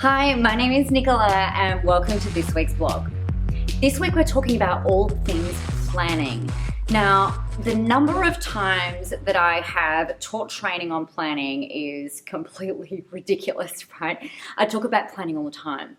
Hi, my name is Nicola and welcome to this week's blog. This week we're talking about all things planning. Now, the number of times that I have taught training on planning is completely ridiculous, right? I talk about planning all the time.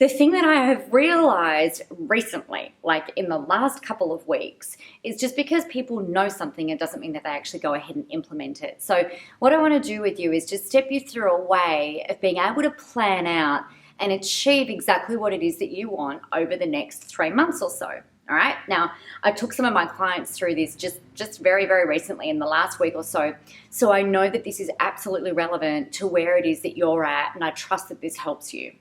The thing that I have realized recently, like in the last couple of weeks, is just because people know something, it doesn't mean that they actually go ahead and implement it. So what I want to do with you is just step you through a way of being able to plan out and achieve exactly what it is that you want over the next 3 months or so. All right. Now, I took some of my clients through this just very, very recently in the last week or so. So I know that this is absolutely relevant to where it is that you're at, and I trust that this helps you.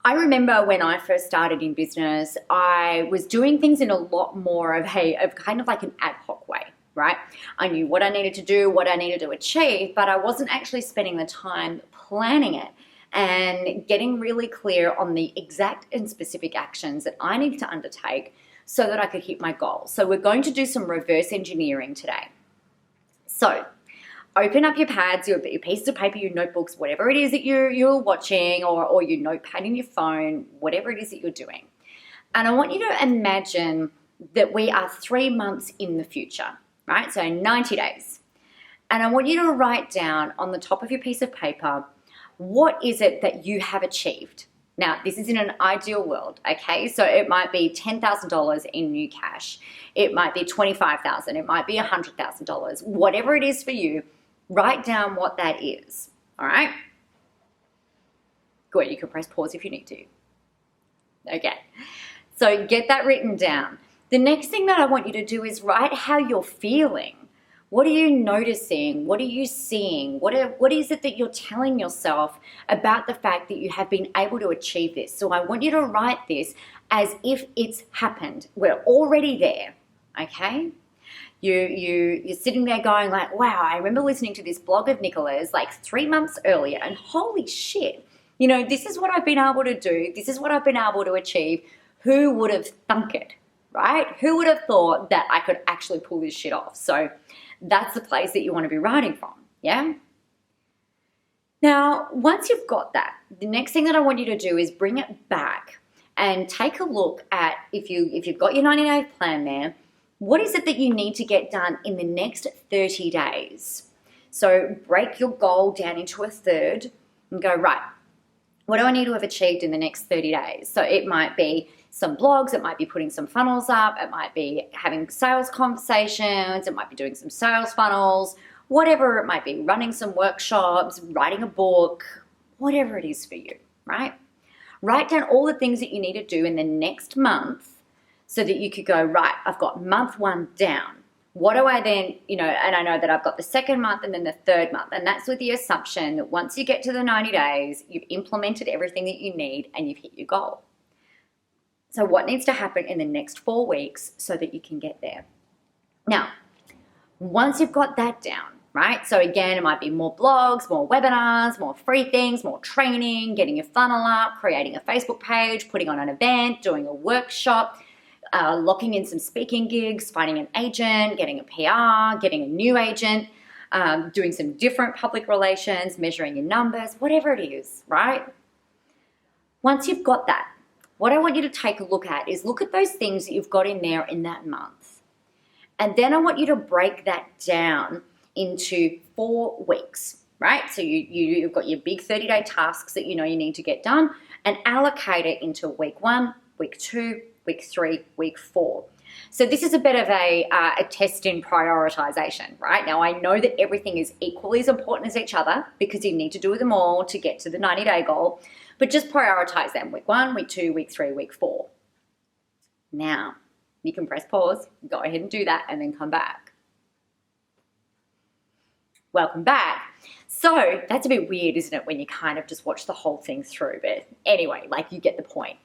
I remember when I first started in business, I was doing things in a lot more of kind of like an ad hoc way, right? I knew what I needed to do, what I needed to achieve, but I wasn't actually spending the time planning it and getting really clear on the exact and specific actions that I needed to undertake so that I could hit my goals. So we're going to do some reverse engineering today. So open up your pads, your pieces of paper, your notebooks, whatever it is that you're watching, or your notepad in your phone, whatever it is that you're doing. And I want you to imagine that we are 3 months in the future, right? So 90 days. And I want you to write down on the top of your piece of paper, what is it that you have achieved? Now, this is in an ideal world, okay? So it might be $10,000 in new cash. It might be $25,000. It might be $100,000. Whatever it is for you, write down what that is, all right? Good, you can press pause if you need to. Okay, so get that written down. The next thing that I want you to do is write how you're feeling. What are you noticing? What are you seeing? What is it that you're telling yourself about the fact that you have been able to achieve this? So I want you to write this as if it's happened. We're already there, okay? You're sitting there going like, wow, I remember listening to this blog of Nicola's like 3 months earlier, and holy shit, this is what I've been able to do. This is what I've been able to achieve. Who would have thunk it, right? Who would have thought that I could actually pull this shit off? So that's the place that you want to be writing from, yeah? Now, once you've got that, the next thing that I want you to do is bring it back and take a look at, if you've got your 90-day plan there, what is it that you need to get done in the next 30 days? So break your goal down into a third and go, right, what do I need to have achieved in the next 30 days? So it might be some blogs, it might be putting some funnels up, it might be having sales conversations, it might be doing some sales funnels, whatever it might be, running some workshops, writing a book, whatever it is for you, right? Write down all the things that you need to do in the next month so that you could go, right, I've got month 1 down. What do I then, and I know that I've got the second month and then the third month. And that's with the assumption that once you get to the 90 days, you've implemented everything that you need and you've hit your goal. So what needs to happen in the next 4 weeks so that you can get there? Now, once you've got that down, right? So again, it might be more blogs, more webinars, more free things, more training, getting your funnel up, creating a Facebook page, putting on an event, doing a workshop, locking in some speaking gigs, finding an agent, getting a PR, getting a new agent, doing some different public relations, measuring your numbers, whatever it is, right? Once you've got that, what I want you to take a look at is look at those things that you've got in there in that month. And then I want you to break that down into 4 weeks, right? So you've got your big 30-day tasks that you need to get done, and allocate it into week 1, week 2, week 3, week 4. So this is a bit of a test in prioritization, right? Now, I know that everything is equally as important as each other because you need to do them all to get to the 90-day goal, but just prioritize them, week 1, week 2, week 3, week 4. Now, you can press pause, go ahead and do that, and then come back. Welcome back. So that's a bit weird, isn't it, when you kind of just watch the whole thing through, but anyway, you get the point.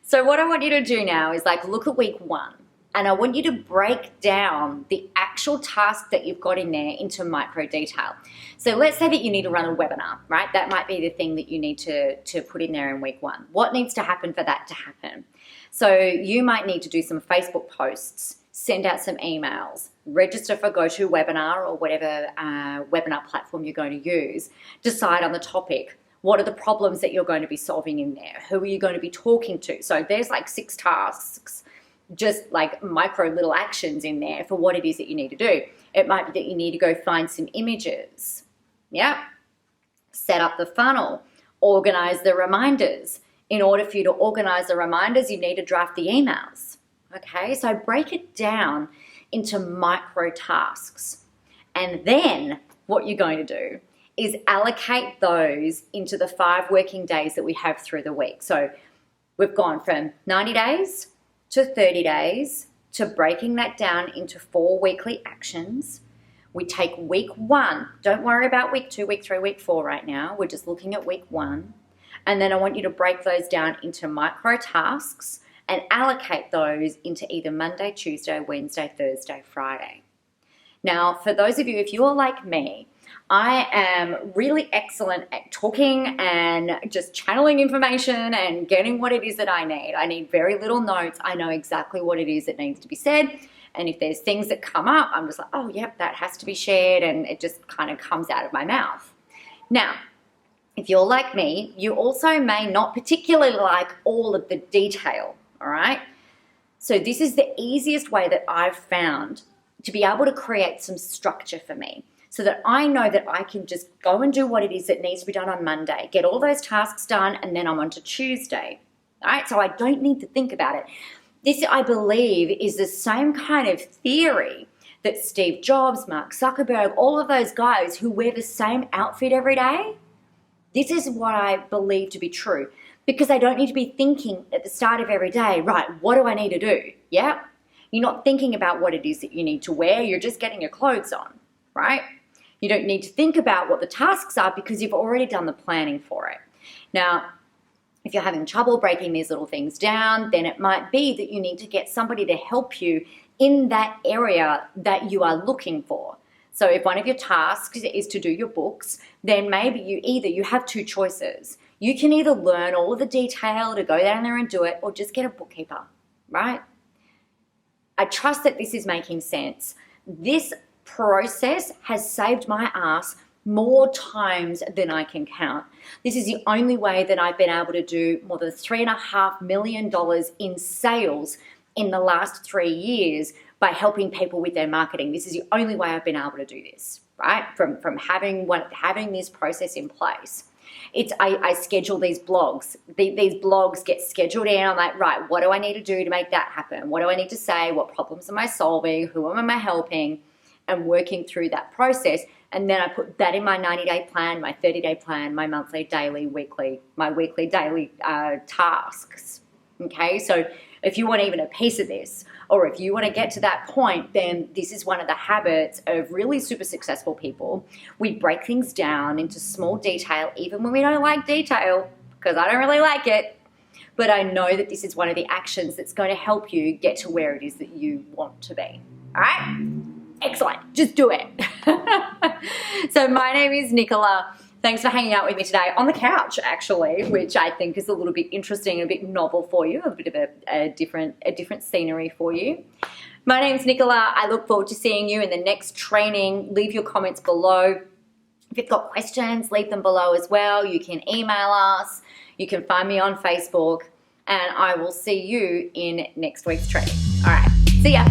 So what I want you to do now is look at week 1, and I want you to break down the actual task that you've got in there into micro detail. So let's say that you need to run a webinar, right? That might be the thing that you need to put in there in week 1. What needs to happen for that to happen? So you might need to do some Facebook posts, send out some emails, register for GoToWebinar or whatever webinar platform you're going to use, decide on the topic. What are the problems that you're going to be solving in there? Who are you going to be talking to? So there's like 6 tasks, just like micro little actions in there for what it is that you need to do. It might be that you need to go find some images. Yeah. Set up the funnel, organize the reminders. In order for you to organize the reminders, you need to draft the emails. Okay, so break it down into micro tasks. And then what you're going to do is allocate those into the 5 working days that we have through the week. So we've gone from 90 days to 30 days to breaking that down into 4 weekly actions. We take week 1. Don't worry about week 2, week 3, week 4 right now. We're just looking at week 1. And then I want you to break those down into micro tasks and allocate those into either Monday, Tuesday, Wednesday, Thursday, Friday. Now, for those of you, if you are like me, I am really excellent at talking and just channeling information and getting what it is that I need. I need very little notes. I know exactly what it is that needs to be said. And if there's things that come up, I'm just like, oh, yep, that has to be shared. And it just kind of comes out of my mouth. Now, if you're like me, you also may not particularly like all of the detail, all right? So this is the easiest way that I've found to be able to create some structure for me so that I know that I can just go and do what it is that needs to be done on Monday, get all those tasks done, and then I'm on to Tuesday, all right? So I don't need to think about it. This, I believe, is the same kind of theory that Steve Jobs, Mark Zuckerberg, all of those guys who wear the same outfit every day, this is what I believe to be true, because I don't need to be thinking at the start of every day, right, what do I need to do? Yeah? You're not thinking about what it is that you need to wear. You're just getting your clothes on, right? You don't need to think about what the tasks are because you've already done the planning for it. Now, if you're having trouble breaking these little things down, then it might be that you need to get somebody to help you in that area that you are looking for. So if one of your tasks is to do your books, then maybe you have 2 choices. You can either learn all of the detail to go down there and do it, or just get a bookkeeper, right? I trust that this is making sense. This process has saved my ass more times than I can count. This is the only way that I've been able to do more than $3.5 million in sales in the last 3 years by helping people with their marketing. This is the only way I've been able to do this, right? From having this process in place. I schedule these blogs. These blogs get scheduled in. I'm like, right, what do I need to do to make that happen? What do I need to say? What problems am I solving? Who am I helping? And working through that process. And then I put that in my 90-day plan, my 30-day plan, my monthly, daily, weekly, my weekly, daily tasks. Okay, so if you want even a piece of this, or if you want to get to that point, then this is one of the habits of really super successful people. We break things down into small detail, even when we don't like detail, because I don't really like it. But I know that this is one of the actions that's going to help you get to where it is that you want to be. All right? Excellent. Just do it. So my name is Nicola. Thanks for hanging out with me today on the couch, actually, which I think is a little bit interesting and a bit novel for you, a bit of a different scenery for you. My name's Nicola. I look forward to seeing you in the next training. Leave your comments below. If you've got questions, leave them below as well. You can email us. You can find me on Facebook. And I will see you in next week's training. All right. See ya.